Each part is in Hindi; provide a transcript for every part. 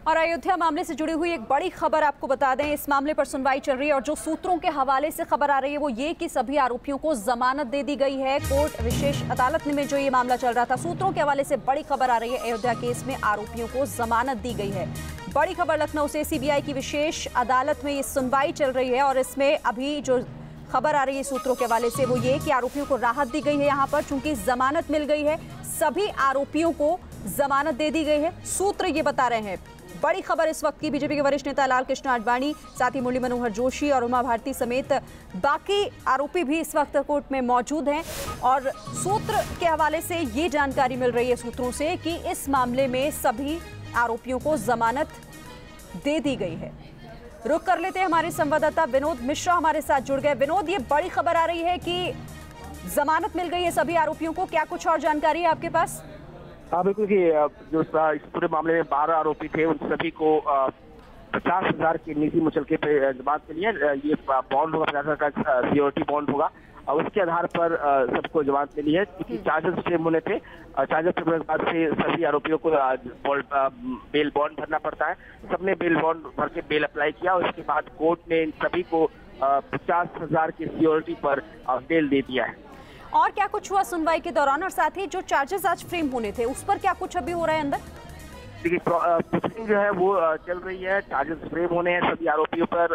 और अयोध्या मामले से जुड़ी हुई एक बड़ी खबर आपको बता दें, इस मामले पर सुनवाई चल रही है और जो सूत्रों के हवाले से खबर आ रही है वो ये कि सभी आरोपियों को जमानत दे दी गई है। कोर्ट विशेष अदालत में जो ये मामला चल रहा था, सूत्रों के हवाले से बड़ी खबर आ रही है, अयोध्या केस में आरोपियों को जमानत दी गई है। बड़ी खबर लखनऊ से, सीबीआई की विशेष अदालत में ये सुनवाई चल रही है और इसमें अभी जो खबर आ रही है सूत्रों के हवाले से वो ये कि आरोपियों को राहत दी गई है। यहाँ पर चूंकि जमानत मिल गई है, सभी आरोपियों को जमानत दे दी गई है, सूत्र ये बता रहे हैं। बड़ी खबर इस वक्त की, बीजेपी के वरिष्ठ नेता लाल कृष्ण आडवाणी, साथ ही मुरली मनोहर जोशी और उमा भारती समेत बाकी आरोपी भी इस वक्त कोर्ट में मौजूद हैं और सूत्र के हवाले से ये जानकारी मिल रही है सूत्रों से कि इस मामले में सभी आरोपियों को जमानत दे दी गई है। रुक कर लेते हैं, हमारे संवाददाता विनोद मिश्रा हमारे साथ जुड़ गए। विनोद, ये बड़ी खबर आ रही है कि जमानत मिल गई है सभी आरोपियों को, क्या कुछ और जानकारी है आपके पास? हाँ बिल्कुल, कि जो इस पूरे मामले में 12 आरोपी थे उन सभी को 50,000 के निजी मुचलके पे जमानत मिली है। ये बॉन्ड होगा, 50,000 का सिक्योरिटी बॉन्ड होगा और उसके आधार पर सबको जमानत मिली है। क्योंकि चार्जेस फ्रेम होने थे, चार्जेस फ्रेम होने के बाद से सभी आरोपियों को बेल बॉन्ड भरना पड़ता है। सबने बेल बॉन्ड भर के बेल अप्लाई किया और उसके बाद कोर्ट ने इन सभी को 50,000 की सिक्योरिटी पर बेल दे दिया है। और क्या कुछ हुआ सुनवाई के दौरान, और साथ ही जो चार्जेस आज फ्रेम होने थे उस पर क्या कुछ अभी हो रहा है अंदर? देखिए, प्रोसेसिंग जो है वो चल रही है, चार्जेस फ्रेम होने हैं सभी आरोपियों पर।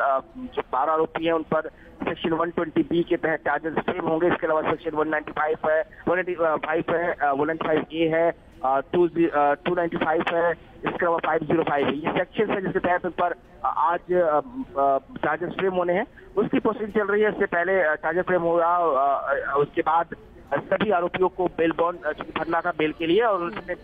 जो 12 आरोपी हैं उन पर सेक्शन 120B के तहत चार्जेस फ्रेम होंगे। इसके अलावा सेक्शन 195 है, 195A है, 295 है, इसके अलावा 505 है। ये सेक्शन है जिसके तहत उन पर आज चार्जेस फ्रेम होने हैं। उसकी प्रोसेसिंग चल रही है। इससे पहले चार्जेस फ्रेम होगा, उसके बाद सभी आरोपियों को बेल बॉन्ड भरना था बेल के लिए और उन्होंने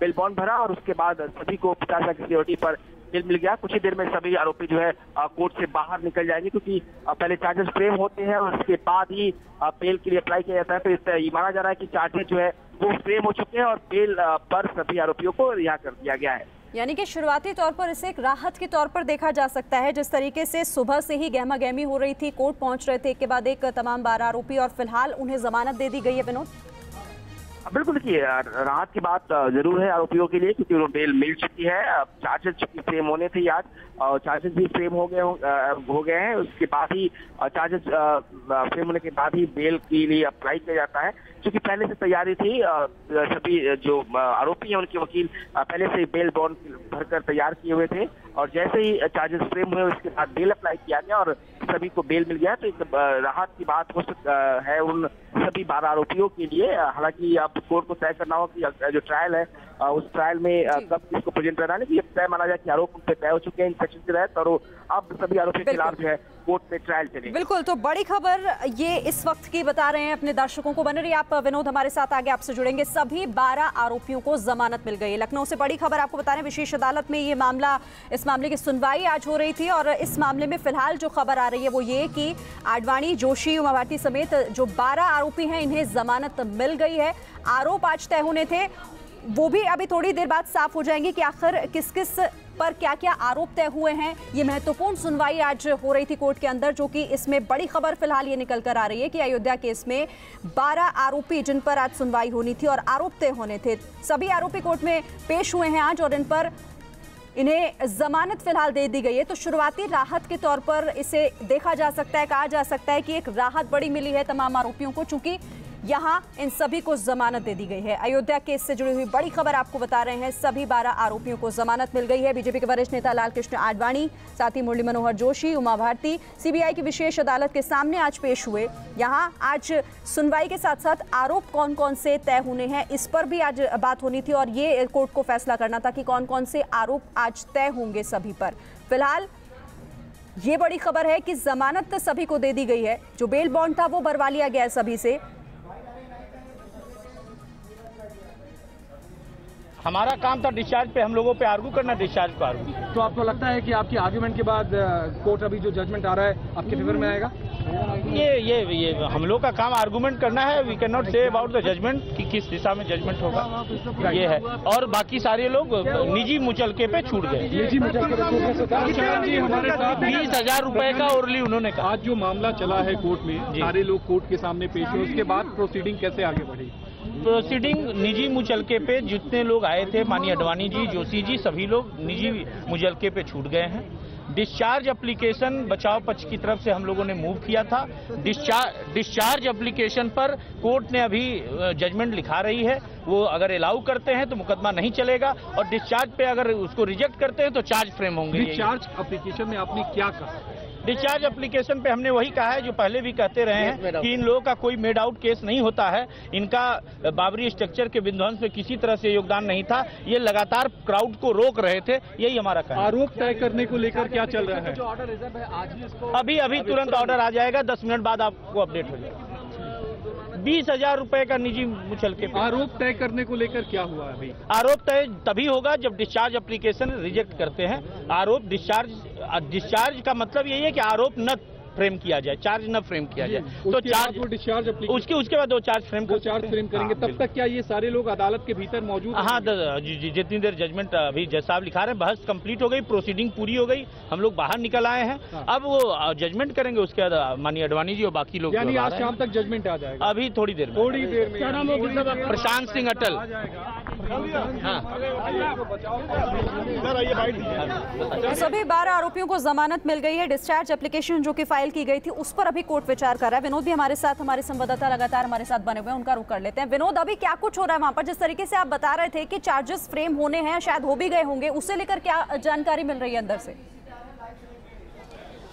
बेल बॉन्ड भरा और उसके बाद सभी को 50,000 की सिक्योरिटी पर बेल मिल गया। कुछ ही देर में सभी आरोपी जो है कोर्ट से बाहर निकल जाएंगे, क्योंकि पहले चार्जेस फ्रेम होते हैं और उसके बाद ही बेल के लिए अप्लाई किया जाता है। तो इससे ये माना जा रहा है कि चार्जेस जो है वो फ्रेम हो चुके हैं और बेल पर सभी आरोपियों को रिहा कर दिया गया है। यानी कि शुरुआती तौर पर इसे एक राहत के तौर पर देखा जा सकता है। जिस तरीके से सुबह से ही गहमा गहमी हो रही थी, कोर्ट पहुंच रहे थे एक के बाद एक तमाम 12 आरोपी और फिलहाल उन्हें जमानत दे दी गई है। विनोद, बिल्कुल, देखिए राहत की बात जरूर है आरोपियों के लिए, क्योंकि उन्हें बेल मिल चुकी है। चार्जेस फ्रेम होने थे आज और चार्जेस भी फ्रेम हो गए हैं। उसके बाद ही चार्जेस फ्रेम होने के बाद ही बेल के लिए अप्लाई किया जाता है। क्योंकि पहले से तैयारी थी, सभी जो आरोपी हैं उनके वकील पहले से बेल बॉन्ड भरकर तैयार किए हुए थे और जैसे ही चार्जेस फ्रेम हुए उसके बाद बेल अप्लाई किया गया और सभी को बेल मिल गया। तो एक राहत की बात हो सकता है उन सभी 12 आरोपियों के लिए। हालांकि अब कोर्ट को तय करना होगा कि जो ट्रायल है उस ट्रायल में कब किसको प्रेजेंट करना है। ये तय माना जाए कि आरोप उन पे तय हो चुके हैं इन सेक्शन के तहत और अब सभी आरोपियों के खिलाफ जो है कोर्ट में ट्रायल चलेगा। बिल्कुल, तो बड़ी खबर ये इस वक्त की बता रहे हैं अपने दर्शकों को। बने रहिए आप विनोद हमारे साथ, आगे आपसे जुड़ेंगे। सभी 12 आरोपियों को जमानत मिल गई है। लखनऊ से बड़ी खबर आपको बता रहे हैं, विशेष अदालत में इस मामले की सुनवाई आज हो रही थी और इस मामले में फिलहाल जो खबर आ रही है वो ये कि आडवाणी, जोशी, उमा भारती समेत जो 12 आरोपी हैं इन्हें जमानत मिल गई है। आरोप आज तय होने थे, वो भी अभी थोड़ी देर बाद साफ हो जाएंगे कि आखिर किस किस पर क्या क्या आरोप तय हुए हैं। ये महत्वपूर्ण सुनवाई आज हो रही थी कोर्ट के अंदर, जो कि इसमें बड़ी खबर फिलहाल ये निकल कर आ रही है कि अयोध्या केस में 12 आरोपी जिन पर आज सुनवाई होनी थी और आरोप तय होने थे, सभी आरोपी कोर्ट में पेश हुए हैं आज और इन्हें जमानत फिलहाल दे दी गई है। तो शुरुआती राहत के तौर पर इसे देखा जा सकता है, कहा जा सकता है कि एक राहत बड़ी मिली है तमाम आरोपियों को, चूंकि यहां इन सभी को जमानत दे दी गई है। अयोध्या केस से जुड़ी हुई बड़ी खबर आपको बता रहे हैं, सभी 12 आरोपियों को जमानत मिल गई है। बीजेपी के वरिष्ठ नेता लाल कृष्ण आडवाणी, साथ ही मुरली मनोहर जोशी, उमा भारती सीबीआई की विशेष अदालत के सामने आज पेश हुए। यहां आज सुनवाई के साथ साथ आरोप कौन कौन से तय होने हैं इस पर भी आज बात होनी थी और ये कोर्ट को फैसला करना था कि कौन कौन से आरोप आज तय होंगे सभी पर। फिलहाल ये बड़ी खबर है कि जमानत सभी को दे दी गई है, जो बेल बॉन्ड था वो भरवा लिया गया है सभी से। हमारा काम था डिस्चार्ज पे, हम लोगों पे आर्गू करना, डिस्चार्ज को आर्गू। तो आपको लगता है कि आपकी आर्ग्यूमेंट के बाद कोर्ट अभी जो जजमेंट आ रहा है आपके फेवर में आएगा? ये हम लोग का काम आर्गूमेंट करना है। We can not say about the judgement कि किस दिशा में जजमेंट होगा, ये है। और बाकी सारे लोग निजी मुचलके पे छूट गए। निजी मुचलके पे छूटने से हमारे साथ 20,000 रुपए का ओरली उन्होंने कहा। आज जो मामला चला है कोर्ट में, सारे लोग कोर्ट के सामने पेश हुए, उसके बाद प्रोसीडिंग कैसे आगे बढ़ी? प्रोसीडिंग निजी मुचलके पे जितने लोग आए थे, माननीय अडवाणी जी, जोशी जी, सभी लोग निजी मुचलके पे छूट गए हैं। डिस्चार्ज एप्लीकेशन बचाव पक्ष की तरफ से हम लोगों ने मूव किया था। डिस्चार्ज एप्लीकेशन पर कोर्ट ने अभी जजमेंट लिखा रही है। वो अगर अलाउ करते हैं तो मुकदमा नहीं चलेगा, और डिस्चार्ज पे अगर उसको रिजेक्ट करते हैं तो चार्ज फ्रेम होंगे। डिस्चार्ज एप्लीकेशन में आपने क्या कहा? डिस्चार्ज एप्लीकेशन पे हमने वही कहा है जो पहले भी कहते रहे हैं कि इन लोगों का कोई मेड आउट केस नहीं होता है। इनका बाबरी स्ट्रक्चर के विध्वंस में किसी तरह से योगदान नहीं था। ये लगातार क्राउड को रोक रहे थे, यही हमारा कहना है। आरोप तय करने को लेकर क्या चल रहा है? जो ऑर्डर रिजर्व है आज ही इसको अभी तुरंत ऑर्डर आ जाएगा, 10 मिनट बाद आपको अपडेट हो जाएगा। 20,000 रुपए का निजी मुचलके। आरोप तय करने को लेकर क्या हुआ अभी? आरोप तय तभी होगा जब डिस्चार्ज एप्लीकेशन रिजेक्ट करते हैं। आरोप डिस्चार्ज का मतलब यही है कि आरोप न फ्रेम किया जाए, चार्ज न फ्रेम किया जाए, तो चार्ज डिस्चार्ज उसके बाद 2 चार्ज फ्रेम करेंगे। तब तक क्या ये सारे लोग अदालत के भीतर मौजूद? हाँ, जितनी देर जजमेंट अभी जज साहब लिखा रहे हैं, बहस कंप्लीट हो गई, प्रोसीडिंग पूरी हो गई, हम लोग बाहर निकल आए हैं। अब वो जजमेंट करेंगे, उसके बाद माननीय अडवाणी जी और बाकी लोग। यानी आज शाम तक जजमेंट आ जाएगा? अभी थोड़ी देर में। प्रशांत सिंह अटल। सभी 12 आरोपियों को जमानत मिल गई है। डिस्चार्ज एप्लीकेशन जो कि फाइल की गई थी उस पर अभी कोर्ट विचार कर रहा है। विनोद भी हमारे साथ, हमारे संवाददाता लगातार हमारे साथ बने हुए हैं, उनका रुख कर लेते हैं। विनोद, अभी क्या कुछ हो रहा है वहां पर? जिस तरीके से आप बता रहे थे कि चार्जेस फ्रेम होने हैं, शायद हो भी गए होंगे, उससे लेकर क्या जानकारी मिल रही है अंदर से?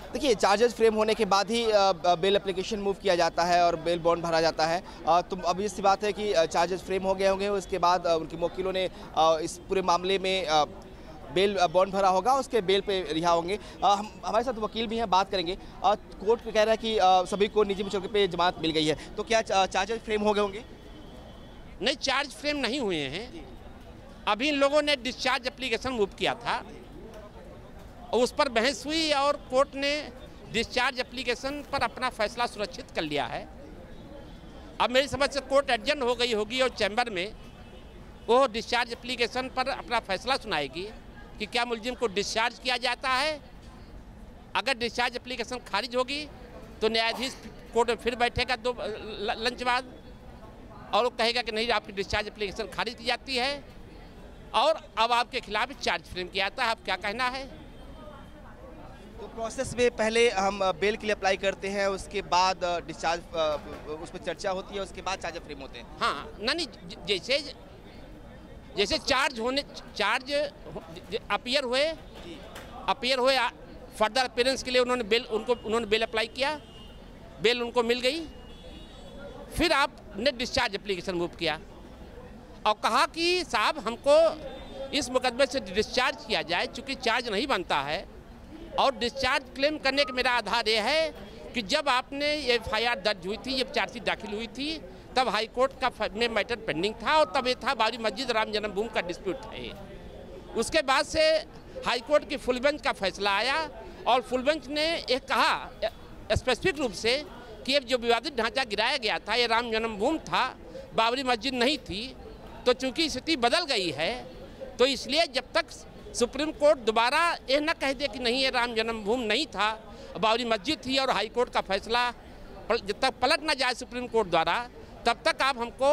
देखिए, चार्जेस फ्रेम होने के बाद ही बेल एप्लीकेशन मूव किया जाता है और बेल बॉन्ड भरा जाता है। तो अब इसी बात है कि चार्जेस फ्रेम हो गए होंगे, उसके बाद उनके वकीलों ने इस पूरे मामले में बेल बॉन्ड भरा होगा, उसके बेल पे रिहा होंगे। हमारे साथ वकील भी हैं, बात करेंगे। कोर्ट कह रहा है कि सभी को निजी मुचलके पे जमानत मिल गई है, तो क्या चार्जेस फ्रेम हो गए होंगे? नहीं, चार्ज फ्रेम नहीं हुए हैं। अभी इन लोगों ने डिस्चार्ज एप्लीकेशन मूव किया था और उस पर बहस हुई और कोर्ट ने डिस्चार्ज एप्लीकेशन पर अपना फैसला सुरक्षित कर लिया है। अब मेरी समझ से कोर्ट एडजर्न हो गई होगी और चैम्बर में वो डिस्चार्ज एप्लीकेशन पर अपना फैसला सुनाएगी कि क्या मुलजिम को डिस्चार्ज किया जाता है। अगर डिस्चार्ज एप्लीकेशन खारिज होगी तो न्यायाधीश कोर्ट में फिर बैठेगा लंच बाद और वो कहेगा कि नहीं, आपकी डिस्चार्ज एप्लीकेशन खारिज की जाती है और अब आपके खिलाफ चार्ज फ्रेम किया जाता है। आप क्या कहना है? तो प्रोसेस में पहले हम बेल के लिए अप्लाई करते हैं, उसके बाद डिस्चार्ज उस पर चर्चा होती है, उसके बाद चार्ज फ्रेम होते हैं। हाँ, नहीं, जैसे चार्ज अपीयर हुए फर्दर अपीयरेंस के लिए उन्होंने बेल अप्लाई किया, बेल उनको मिल गई। फिर आपने डिस्चार्ज एप्लीकेशन मूव किया और कहा कि साहब हमको इस मुकदमे से डिस्चार्ज किया जाए, चूँकि चार्ज नहीं बनता है। और डिस्चार्ज क्लेम करने का मेरा आधार यह है कि जब आपने FIR दर्ज हुई थी, ये चार्जशीट दाखिल हुई थी, तब हाई कोर्ट का में मैटर पेंडिंग था और तब ये था बाबरी मस्जिद राम जन्मभूमि का डिस्प्यूट था ये। उसके बाद से हाई कोर्ट की फुल बेंच का फैसला आया और फुल बेंच ने एक कहा स्पेसिफिक रूप से कि ये जो विवादित ढांचा गिराया गया था ये राम जन्मभूमि था, बाबरी मस्जिद नहीं थी। तो चूँकि स्थिति बदल गई है तो इसलिए जब तक सुप्रीम कोर्ट दोबारा यह न कह दे कि नहीं ये राम जन्मभूमि नहीं था, बाबरी मस्जिद थी, और हाई कोर्ट का फैसला जब तक पलट ना जाए सुप्रीम कोर्ट द्वारा, तब तक आप हमको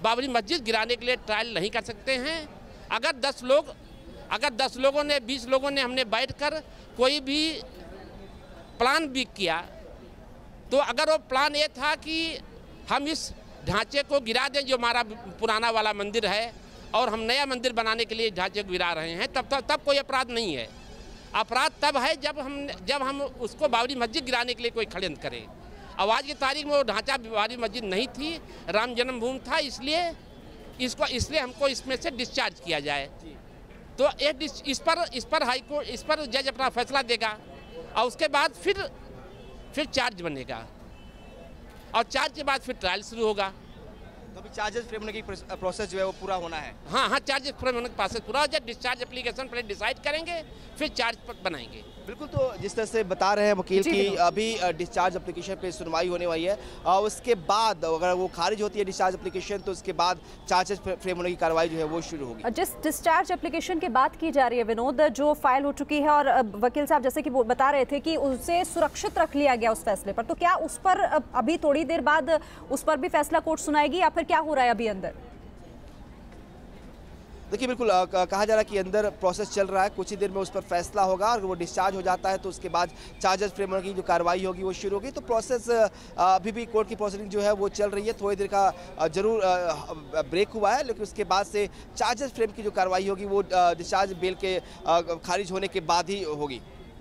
बाबरी मस्जिद गिराने के लिए ट्रायल नहीं कर सकते हैं। अगर 10 लोगों ने 20 लोगों ने हमने बैठकर कोई भी प्लान भी किया, तो अगर वो प्लान ये था कि हम इस ढांचे को गिरा दें जो हमारा पुराना वाला मंदिर है और हम नया मंदिर बनाने के लिए ढांचे को गिरा रहे हैं, तब कोई अपराध नहीं है। अपराध तब है जब हम उसको बाबरी मस्जिद गिराने के लिए कोई षड्यंत्र करें। अब आज की तारीख में वो ढांचा बाबरी मस्जिद नहीं थी, राम जन्मभूमि था, इसलिए हमको इसमें से डिस्चार्ज किया जाए। तो इस पर हाई कोर्ट, इस पर जज अपना फैसला देगा और उसके बाद फिर चार्ज बनेगा और चार्ज के बाद फिर ट्रायल शुरू होगा। तो अभी चार्जेस फ्रेम होने की प्रोसेस जो है वो पूरा होना है। हाँ, चार्जेस फ्रेम होने का प्रोसेस पूरा हो जाए, डिस्चार्ज एप्लीकेशन पर डिसाइड करेंगे, फिर चार्ज बनाएंगे। बिल्कुल, तो जिस तरह से बता रहे हैं वकील की अभी डिस्चार्ज एप्लीकेशन पे सुनवाई होने वाली है और उसके बाद अगर वो खारिज होती है डिस्चार्ज एप्लीकेशन तो उसके बाद चार्जेस फ्रेम होने की कार्रवाई जो है वो शुरू होगी। जिस डिस्चार्ज एप्लीकेशन की बात की जा रही है विनोद, जो फाइल हो चुकी है और वकील साहब जैसे कि वो बता रहे थे कि उसे सुरक्षित रख लिया गया उस फैसले पर, तो क्या उस पर अभी थोड़ी देर बाद उस पर भी फैसला कोर्ट सुनाएगी या फिर क्या हो रहा है अभी अंदर? देखिए बिल्कुल कहा जा रहा है कि अंदर प्रोसेस चल रहा है, कुछ ही देर में उस पर फैसला होगा। अगर वो डिस्चार्ज हो जाता है तो उसके बाद चार्जेस फ्रेम होने की जो कार्रवाई होगी वो शुरू होगी। तो प्रोसेस अभी भी कोर्ट की प्रोसीडिंग जो है वो चल रही है। थोड़ी देर का जरूर ब्रेक हुआ है, लेकिन उसके बाद से चार्जेस फ्रेम की जो कार्रवाई होगी वो डिस्चार्ज बेल के खारिज होने के बाद ही होगी।